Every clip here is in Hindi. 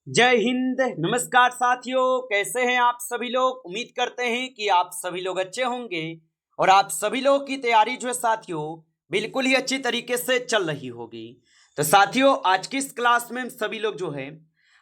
जय हिंद। नमस्कार साथियों, कैसे हैं आप सभी लोग। उम्मीद करते हैं कि आप सभी लोग अच्छे होंगे और आप सभी लोग की तैयारी जो है साथियों बिल्कुल ही अच्छी तरीके से चल रही होगी। तो साथियों, आज की इस क्लास में हम सभी लोग जो है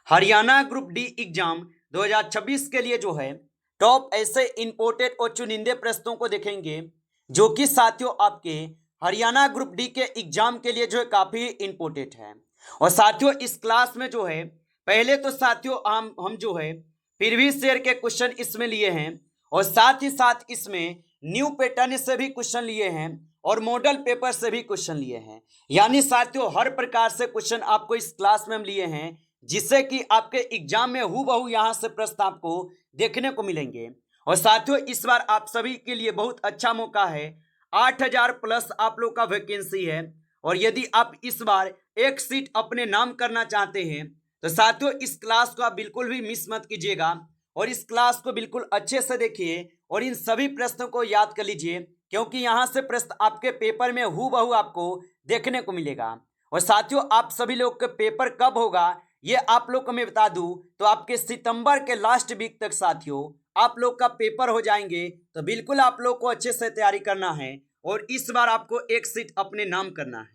हरियाणा ग्रुप डी एग्जाम 2026 के लिए जो है टॉप ऐसे इंपोर्टेड और चुनिंदे प्रश्नों को देखेंगे जो कि साथियों आपके हरियाणा ग्रुप डी के एग्जाम के लिए जो है काफी इंपोर्टेंट है। और साथियों, इस क्लास में जो है पहले तो साथियों हम जो है प्रीवियस ईयर के क्वेश्चन इसमें लिए हैं और साथ ही साथ इसमें न्यू पैटर्न से भी क्वेश्चन लिए हैं और मॉडल पेपर से भी क्वेश्चन लिए हैं। यानी साथियों हर प्रकार से क्वेश्चन आपको इस क्लास में हम लिए हैं जिससे कि आपके एग्जाम में हूबहू यहां से प्रश्न आपको देखने को मिलेंगे। और साथियों, इस बार आप सभी के लिए बहुत अच्छा मौका है। 8,000 प्लस आप लोग का वैकेंसी है और यदि आप इस बार एक सीट अपने नाम करना चाहते हैं तो साथियों इस क्लास को आप बिल्कुल भी मिस मत कीजिएगा और इस क्लास को बिल्कुल अच्छे से देखिए और इन सभी प्रश्नों को याद कर लीजिए, क्योंकि यहां से प्रश्न आपके पेपर में हूबहू आपको देखने को मिलेगा। और साथियों, आप सभी लोग के पेपर कब होगा ये आप लोग को मैं बता दूं तो आपके सितंबर के लास्ट वीक तक साथियों आप लोग का पेपर हो जाएंगे। तो बिल्कुल आप लोग को अच्छे से तैयारी करना है और इस बार आपको एक सीट अपने नाम करना है।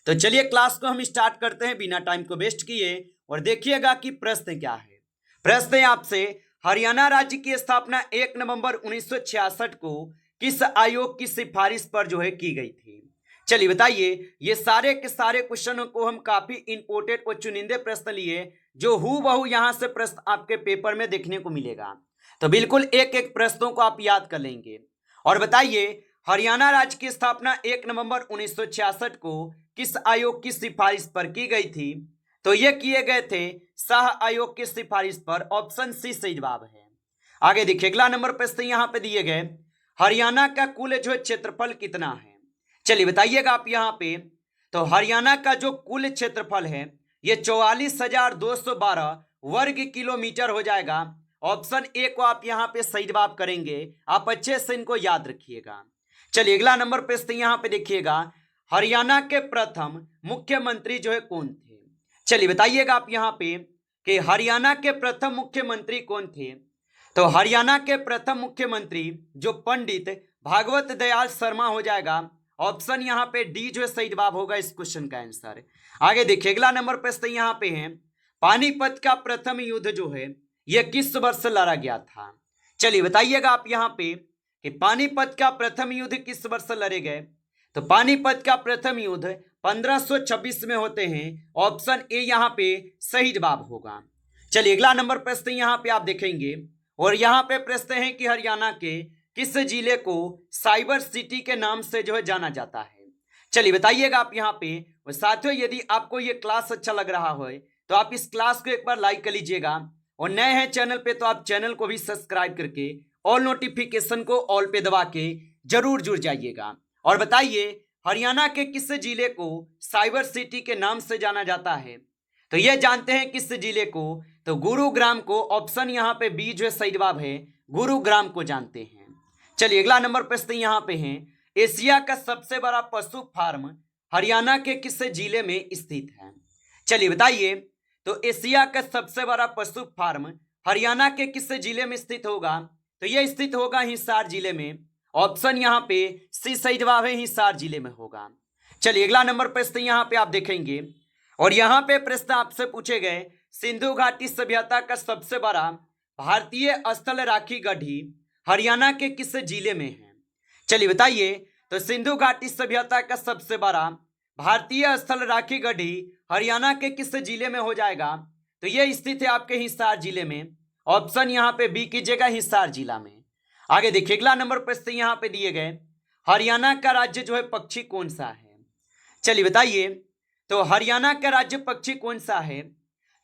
तो चलिए क्लास को हम स्टार्ट करते हैं बिना टाइम को वेस्ट किए और देखिएगा कि प्रश्न क्या है। प्रश्न है आपसे, हरियाणा राज्य की स्थापना 1 नवंबर 1966 को किस आयोग की सिफारिश पर जो है की गई थी। चलिए बताइए। ये सारे के सारे क्वेश्चनों को हम काफी इंपोर्टेंट और चुनिंदे प्रश्न लिए जो हूबहू यहां से प्रश्न आपके पेपर में देखने को मिलेगा। तो बिल्कुल एक एक प्रश्नों को आप याद कर लेंगे और बताइए हरियाणा राज्य की स्थापना 1 नवंबर 1966 को किस आयोग की सिफारिश पर की गई थी। तो ये किए गए थे शाह आयोग की सिफारिश पर। ऑप्शन सी सही जवाब है। आगे देखिए अगला नंबर प्रश्न यहाँ पे दिए गए, हरियाणा का कुल जो क्षेत्रफल कितना है। चलिए बताइएगा आप यहाँ पे। तो हरियाणा का जो कुल क्षेत्रफल है ये 44,212 वर्ग किलोमीटर हो जाएगा। ऑप्शन ए को आप यहाँ पे सही जवाब करेंगे। आप अच्छे से इनको याद रखिएगा। चलिए अगला नंबर प्रश्न यहाँ पे देखिएगा, हरियाणा के प्रथम मुख्यमंत्री जो है कौन थे। चलिए बताइएगा आप यहाँ पे कि हरियाणा के प्रथम मुख्यमंत्री कौन थे। तो हरियाणा के प्रथम मुख्यमंत्री जो पंडित भागवत दयाल शर्मा हो जाएगा। ऑप्शन यहाँ पे डी जो है सही जवाब होगा इस क्वेश्चन का आंसर। आगे देखिए अगला नंबर प्रश्न यहाँ पे है, पानीपत का प्रथम युद्ध जो है यह किस वर्ष लड़ा गया था। चलिए बताइएगा आप यहाँ पे कि पानीपत का प्रथम युद्ध किस वर्ष लड़े गए। तो पानीपत का प्रथम युद्ध 1526 में होते हैं। ऑप्शन ए यहाँ पे सही जवाब होगा। चलिए अगला नंबर प्रश्न यहाँ पे आप देखेंगे और यहाँ पे प्रश्न है कि हरियाणा के किस जिले को साइबर सिटी के नाम से जो है जाना जाता है। चलिए बताइएगा आप यहाँ पे। और साथियों यदि आपको ये क्लास अच्छा लग रहा हो तो आप इस क्लास को एक बार लाइक कर लीजिएगा और नए हैं चैनल पे तो आप चैनल को भी सब्सक्राइब करके ऑल नोटिफिकेशन को ऑल पे दबा के जरूर जुड़ जाइएगा। और बताइए हरियाणा के किस जिले को साइबर सिटी के नाम से जाना जाता है। तो यह जानते हैं किस जिले को, तो गुरुग्राम को। ऑप्शन यहाँ पे बी जो है सही जवाब है, गुरुग्राम को जानते हैं। चलिए अगला नंबर प्रश्न यहाँ पे है, एशिया का सबसे बड़ा पशु फार्म हरियाणा के किस जिले में स्थित है। चलिए बताइए। तो एशिया का सबसे बड़ा पशु फार्म हरियाणा के किस जिले में स्थित होगा। तो यह स्थित होगा हिसार जिले में। ऑप्शन यहाँ पे सी सही जवाब है, हिसार जिले में होगा। चलिए अगला नंबर प्रश्न यहाँ पे आप देखेंगे और यहाँ पे प्रश्न आपसे पूछे गए, सिंधु घाटी सभ्यता का सबसे बड़ा भारतीय स्थल राखी गढ़ी हरियाणा के किस जिले में है। चलिए बताइए। तो सिंधु घाटी सभ्यता का सबसे बड़ा भारतीय स्थल राखी गढ़ी हरियाणा के किस जिले में हो जाएगा। तो यह स्थित है आपके हिसार जिले में। ऑप्शन यहाँ पे बी कीजिएगा, हिसार जिला में। आगे देखिए अगला नंबर प्रश्न यहाँ पे दिए गए, हरियाणा का राज्य जो है पक्षी कौन सा है। चलिए बताइए। तो हरियाणा का राज्य पक्षी कौन सा है।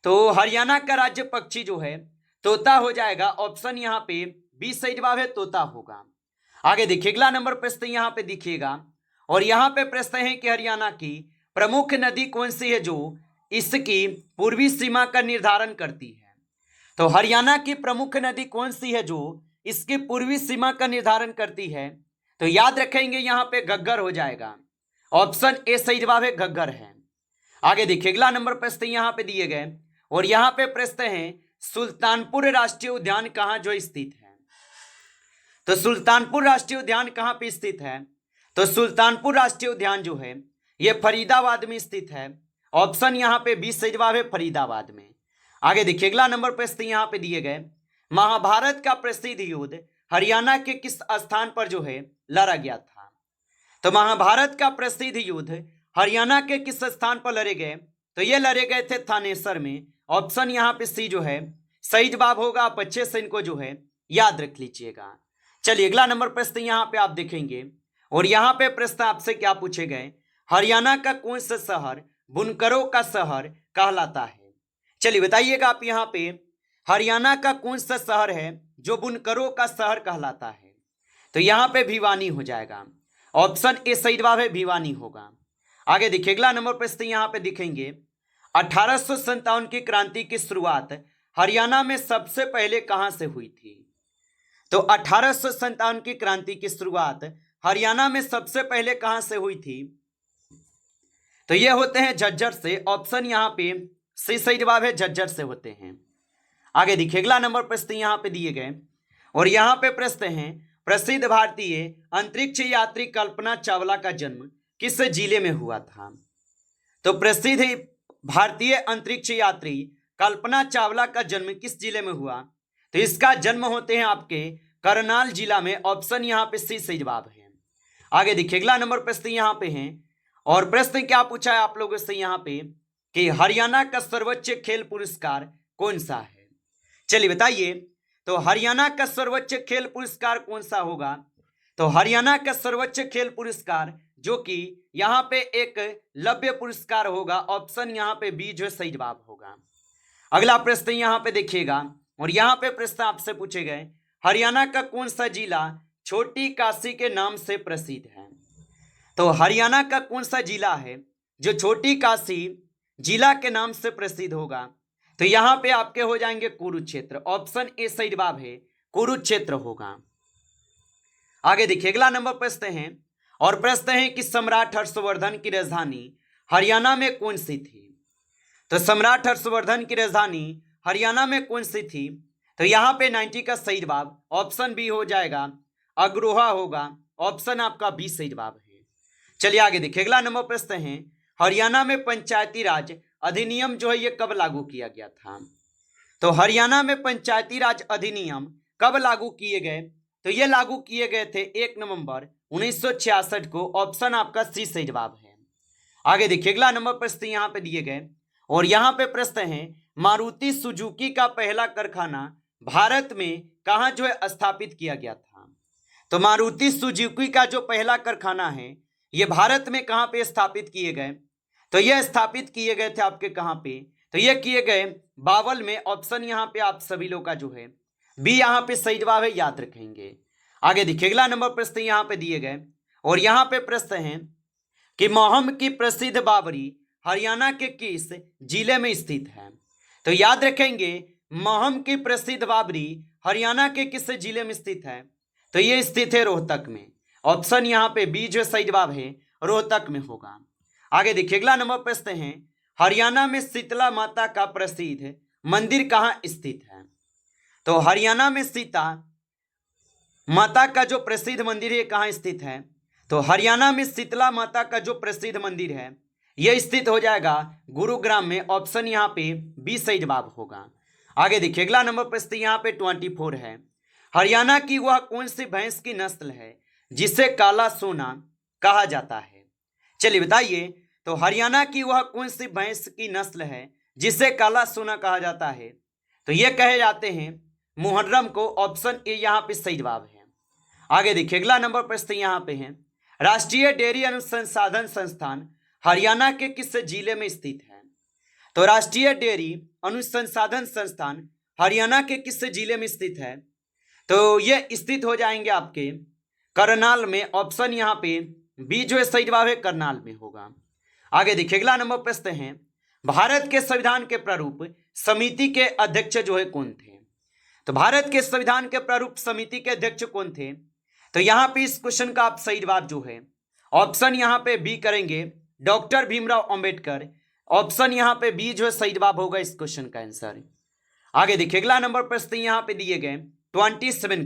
तो हरियाणा का राज्य पक्षी जो है तोता हो जाएगा। ऑप्शन यहाँ पे बी सही जवाब है, तोता होगा। आगे देखिए अगला नंबर प्रश्न यहाँ पे दिखिएगा और यहाँ पे प्रश्न है कि हरियाणा की प्रमुख नदी कौन सी है जो इसकी पूर्वी सीमा का निर्धारण करती है। तो हरियाणा की प्रमुख नदी कौन सी है जो इसकी पूर्वी सीमा का निर्धारण करती है। तो याद रखेंगे यहाँ पे घग्गर हो जाएगा। ऑप्शन ए सही जवाब है, घग्गर है। आगे देखिए अगला नंबर प्रश्न यहाँ पे दिए गए, और यहाँ पे प्रश्न है सुल्तानपुर राष्ट्रीय उद्यान कहाँ जो स्थित है। तो सुल्तानपुर राष्ट्रीय उद्यान कहाँ पे स्थित है। तो सुल्तानपुर राष्ट्रीय उद्यान जो है ये फरीदाबाद में स्थित है। ऑप्शन यहाँ पे 20 सही जवाब है फरीदाबाद में। आगे देखिए अगला नंबर प्रश्न यहाँ पे दिए गए, महाभारत का प्रसिद्ध युद्ध हरियाणा के किस स्थान पर जो है लड़ा गया था। तो महाभारत का प्रसिद्ध युद्ध हरियाणा के किस स्थान पर लड़े गए। तो ये लड़े गए थे थानेसर में। ऑप्शन यहाँ पे सी जो है सही जवाब होगा। आप अच्छे से इनको जो है याद रख लीजिएगा। चलिए अगला नंबर प्रश्न यहाँ पे आप देखेंगे और यहाँ पे प्रश्न आपसे क्या पूछे गए, हरियाणा का कौन सा शहर बुनकरों का शहर कहलाता है। चलिए बताइएगा आप यहाँ पे हरियाणा का कौन सा शहर है जो बुनकरों का शहर कहलाता है। तो यहाँ पे भिवानी हो जाएगा। ऑप्शन ए सही जवाब है भिवानी होगा। आगे देखिए अगला नंबर प्रश्न यहाँ पे दिखेंगे, 1857 की क्रांति की शुरुआत हरियाणा में सबसे पहले कहां से हुई थी। तो 1857 की क्रांति की शुरुआत हरियाणा में सबसे पहले कहां से हुई थी। तो ये होते हैं झज्जर से। ऑप्शन यहाँ पे सी सही जवाब है, झज्जर से होते हैं। आगे देखिए अगला नंबर प्रश्न यहाँ पे दिए गए और यहाँ पे प्रश्न है, प्रसिद्ध भारतीय अंतरिक्ष यात्री कल्पना चावला का जन्म किस जिले में हुआ था। तो प्रसिद्ध भारतीय अंतरिक्ष यात्री कल्पना चावला का जन्म किस जिले में हुआ। तो इसका जन्म होते हैं आपके करनाल जिला में। ऑप्शन यहाँ पे सी सही जवाब है। आगे देखिए अगला नंबर प्रश्न यहाँ पे है और प्रश्न क्या पूछा है आप लोगों से यहाँ पे कि हरियाणा का सर्वोच्च खेल पुरस्कार कौन सा है। चलिए बताइए तो हरियाणा का सर्वोच्च खेल पुरस्कार कौन सा होगा। तो हरियाणा का सर्वोच्च खेल पुरस्कार जो कि यहाँ पे एक लव्य पुरस्कार होगा। ऑप्शन यहाँ पे बी जो सही जवाब होगा। अगला प्रश्न यहाँ पे देखिएगा और यहाँ पे प्रश्न आपसे पूछे गए, हरियाणा का कौन सा जिला छोटी काशी के नाम से प्रसिद्ध है। तो हरियाणा का कौन सा जिला है जो छोटी काशी जिला के नाम से प्रसिद्ध होगा। तो यहाँ पे आपके हो जाएंगे कुरुक्षेत्र। ऑप्शन ए सही जवाब है, कुरुक्षेत्र होगा। आगे देखिए अगला नंबर प्रश्न है और प्रश्न है कि सम्राट हर्षवर्धन की राजधानी हरियाणा में कौन सी थी। तो सम्राट हर्षवर्धन की राजधानी हरियाणा में कौन सी थी। तो यहाँ पे 90 का सही जवाब ऑप्शन बी हो जाएगा, अग्रोहा होगा। ऑप्शन आपका बी सही जवाब है। चलिए आगे देखिए अगला नंबर प्रश्न है, हरियाणा में पंचायती राज अधिनियम जो है ये कब लागू किया गया था। तो हरियाणा में पंचायती राज अधिनियम कब लागू किए गए। तो ये लागू किए गए थे 1 नवंबर 1966 को। ऑप्शन आपका सी सही जवाब है। आगे देखिए अगला नंबर प्रश्न यहाँ पे दिए गए और यहाँ पे प्रश्न है, मारुति सुजुकी का पहला कारखाना भारत में कहाँ जो है स्थापित किया गया था। तो मारुति सुजुकी का जो पहला कारखाना है ये भारत में कहाँ पे स्थापित किए गए। तो ये स्थापित किए गए थे आपके कहाँ पे। तो ये किए गए बावल में। ऑप्शन यहाँ पे आप सभी लोग का जो है बी यहाँ पे सही जवाब है, याद रखेंगे। आगे देखिए अगला नंबर प्रश्न यहाँ पे दिए गए और यहाँ पे प्रश्न है कि मोहम की प्रसिद्ध बावरी हरियाणा के किस जिले में स्थित है। तो याद रखेंगे मोहम की प्रसिद्ध बावरी हरियाणा के किस जिले में स्थित है। तो ये स्थित है रोहतक में। ऑप्शन यहाँ पे बी जो सही जवाब है, रोहतक में होगा। आगे देखिए अगला नंबर प्रश्न है, हरियाणा में शीतला माता का प्रसिद्ध मंदिर कहाँ स्थित है। तो हरियाणा में सीता माता का जो प्रसिद्ध मंदिर है कहाँ स्थित है। तो हरियाणा में शीतला माता का जो प्रसिद्ध मंदिर है यह स्थित हो जाएगा गुरुग्राम में। ऑप्शन यहाँ पे बी सही जवाब होगा। आगे देखिए अगला नंबर प्रश्न यहाँ पे 24 है, हरियाणा की वह कौन सी भैंस की नस्ल है जिसे काला सोना कहा जाता है। चलिए बताइए तो हरियाणा की वह कौन सी भैंस की नस्ल है जिसे काला सोना कहा जाता है। तो ये कहे जाते हैं मुहर्रम को। ऑप्शन ए यहाँ पे सही जवाब है। आगे देखिए अगला नंबर प्रश्न यहाँ पे है, राष्ट्रीय डेयरी अनुसंधान संस्थान हरियाणा के किस जिले में स्थित है। तो राष्ट्रीय डेयरी अनुसंधान संस्थान हरियाणा के किस जिले में स्थित है। तो ये स्थित हो जाएंगे आपके करनाल में। ऑप्शन यहाँ पे बी जो है सही जवाब है, करनाल में होगा। आगे देखिए अगला नंबर प्रश्न है, भारत के संविधान के प्रारूप समिति के अध्यक्ष जो है कौन थे। तो भारत के संविधान के प्रारूप समिति के अध्यक्ष कौन थे। तो यहाँ पे इस क्वेश्चन का आप सही जवाब जो है ऑप्शन यहाँ पे बी करेंगे, डॉक्टर भीमराव अंबेडकर ऑप्शन यहाँ पे बी जो है सही जवाब होगा इस क्वेश्चन का आंसर। आगे देखिए अगला नंबर प्रश्न यहाँ पे दिए गए 27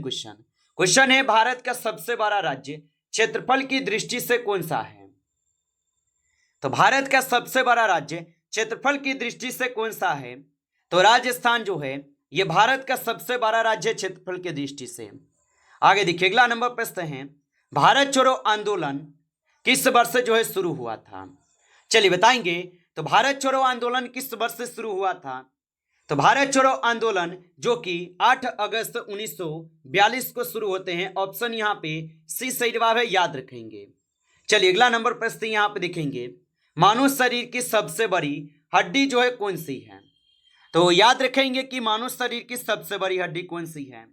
क्वेश्चन है भारत का सबसे बड़ा राज्य क्षेत्रफल की दृष्टि से कौन सा है। तो भारत का सबसे बड़ा राज्य क्षेत्रफल की दृष्टि से कौन सा है। तो राजस्थान जो है यह भारत का सबसे बड़ा राज्य क्षेत्रफल की दृष्टि से। आगे देखिए अगला नंबर प्रश्न है भारत छोड़ो आंदोलन किस वर्ष जो है शुरू हुआ था। चलिए बताएंगे। तो भारत छोड़ो आंदोलन किस वर्ष से शुरू हुआ था। तो भारत छोड़ो आंदोलन जो कि 8 अगस्त 1942 को शुरू होते हैं। ऑप्शन यहाँ पे सी सही जवाब है, याद रखेंगे। चलिए अगला नंबर प्रश्न यहाँ पे देखेंगे मानव शरीर की सबसे बड़ी हड्डी जो है कौन सी है। तो याद रखेंगे कि मानव शरीर की सबसे बड़ी हड्डी कौन सी है।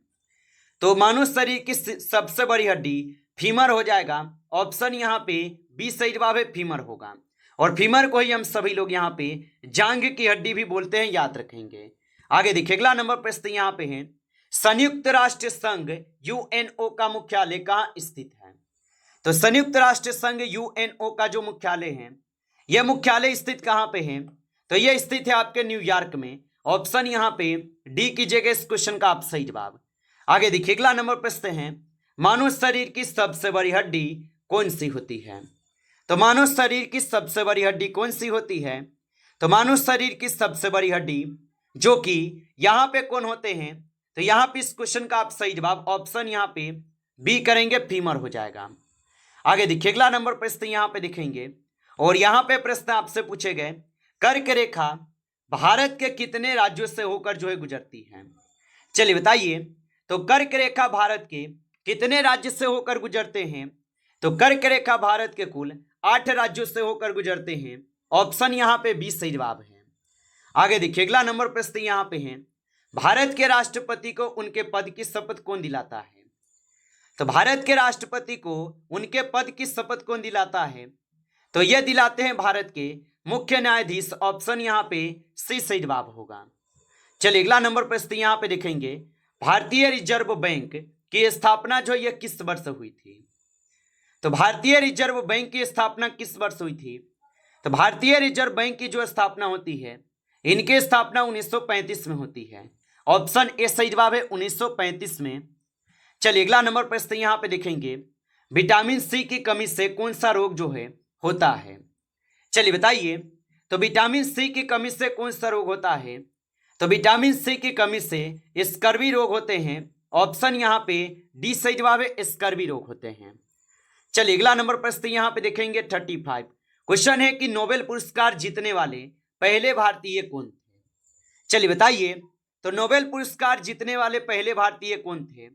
तो मानव शरीर की सबसे बड़ी हड्डी फीमर हो जाएगा। ऑप्शन यहाँ पे बी सही जवाब है, फीमर होगा। और फीमर को ही हम सभी लोग यहाँ पे जांघ की हड्डी भी बोलते हैं, याद रखेंगे। आगे देखिए अगला नंबर प्रश्न यहाँ पे है संयुक्त राष्ट्र संघ यूएनओ का मुख्यालय कहाँ स्थित है। तो संयुक्त राष्ट्र संघ यूएनओ का जो मुख्यालय है यह मुख्यालय स्थित कहाँ पे है। तो यह स्थित है आपके न्यूयॉर्क में। ऑप्शन यहाँ पे डी कीजिएगा इस क्वेश्चन का आप सही जवाब। आगे देखिए अगला नंबर प्रश्न है मानव शरीर की सबसे बड़ी हड्डी कौन सी होती है। तो मानव शरीर की सबसे बड़ी हड्डी कौन सी होती है। तो मानव शरीर की सबसे बड़ी हड्डी जो कि यहाँ पे कौन होते हैं। तो यहाँ पे इस क्वेश्चन का आप सही जवाब ऑप्शन यहाँ पे बी करेंगे, फीमर हो जाएगा। आगे देखिए अगला नंबर प्रश्न यहाँ पे दिखेंगे और यहाँ पे प्रश्न आपसे पूछे गए कर्क रेखा भारत के कितने राज्यों से होकर जो है गुजरती है। चलिए बताइए। तो कर्क रेखा भारत के कितने राज्य से होकर गुजरते हैं। तो कर्क रेखा भारत के कुल 8 राज्यों से होकर गुजरते हैं। ऑप्शन यहाँ पे 20 सही जवाब है। आगे देखिए अगला नंबर प्रश्न यहाँ पे है भारत के राष्ट्रपति को उनके पद की शपथ कौन दिलाता है। तो भारत के राष्ट्रपति को उनके पद की शपथ कौन दिलाता है। तो यह दिलाते हैं भारत के मुख्य न्यायाधीश। ऑप्शन यहाँ पे सी सही जवाब होगा। चलिए अगला नंबर प्रश्न यहाँ पे देखेंगे भारतीय रिजर्व बैंक की स्थापना जो यह किस वर्ष हुई थी। तो भारतीय रिजर्व बैंक की स्थापना किस वर्ष हुई थी। तो भारतीय रिजर्व बैंक की जो स्थापना होती है इनकी स्थापना 1935 में होती है। ऑप्शन ए सही जवाब है, 1935 में। चलिए अगला नंबर प्रश्न यहाँ पे देखेंगे विटामिन सी की कमी से कौन सा रोग जो है होता है। चलिए बताइए। तो विटामिन सी की कमी से कौन सा रोग होता है। तो विटामिन सी की कमी से स्कर्वी रोग होते हैं। ऑप्शन यहाँ पे डी सही जवाब है, स्कर्वी रोग होते हैं। चलिए अगला नंबर प्रश्न यहाँ पे देखेंगे 35 क्वेश्चन है कि नोबेल पुरस्कार जीतने वाले पहले भारतीय कौन थे। चलिए बताइए। तो नोबेल पुरस्कार जीतने वाले पहले भारतीय कौन थे।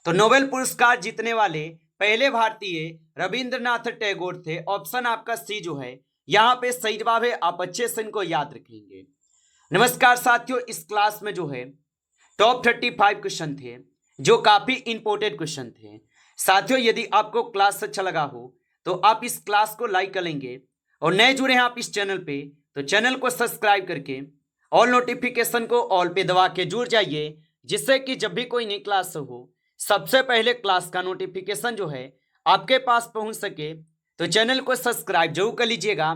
तो नोबेल पुरस्कार जीतने वाले पहले भारतीय रविंद्रनाथ टैगोर थे। ऑप्शन आपका सी जो है यहाँ पे सही जवाब है, आप अच्छे से इनको याद रखेंगे। नमस्कार साथियों, इस क्लास में जो है टॉप 35 क्वेश्चन थे जो काफी इंपॉर्टेंट क्वेश्चन थे। साथियों यदि आपको क्लास अच्छा लगा हो तो आप इस क्लास को लाइक करेंगे और नए जुड़े हैं आप इस चैनल पे तो चैनल को सब्सक्राइब करके ऑल नोटिफिकेशन को ऑल पे दबा के जुड़ जाइए, जिससे कि जब भी कोई नई क्लास हो सबसे पहले क्लास का नोटिफिकेशन जो है आपके पास पहुंच सके। तो चैनल को सब्सक्राइब जरूर कर लीजिएगा।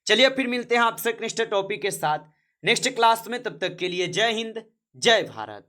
चलिए फिर मिलते हैं आपसे नेक्स्ट टॉपिक के साथ नेक्स्ट क्लास में। तब तक के लिए जय हिंद, जय भारत।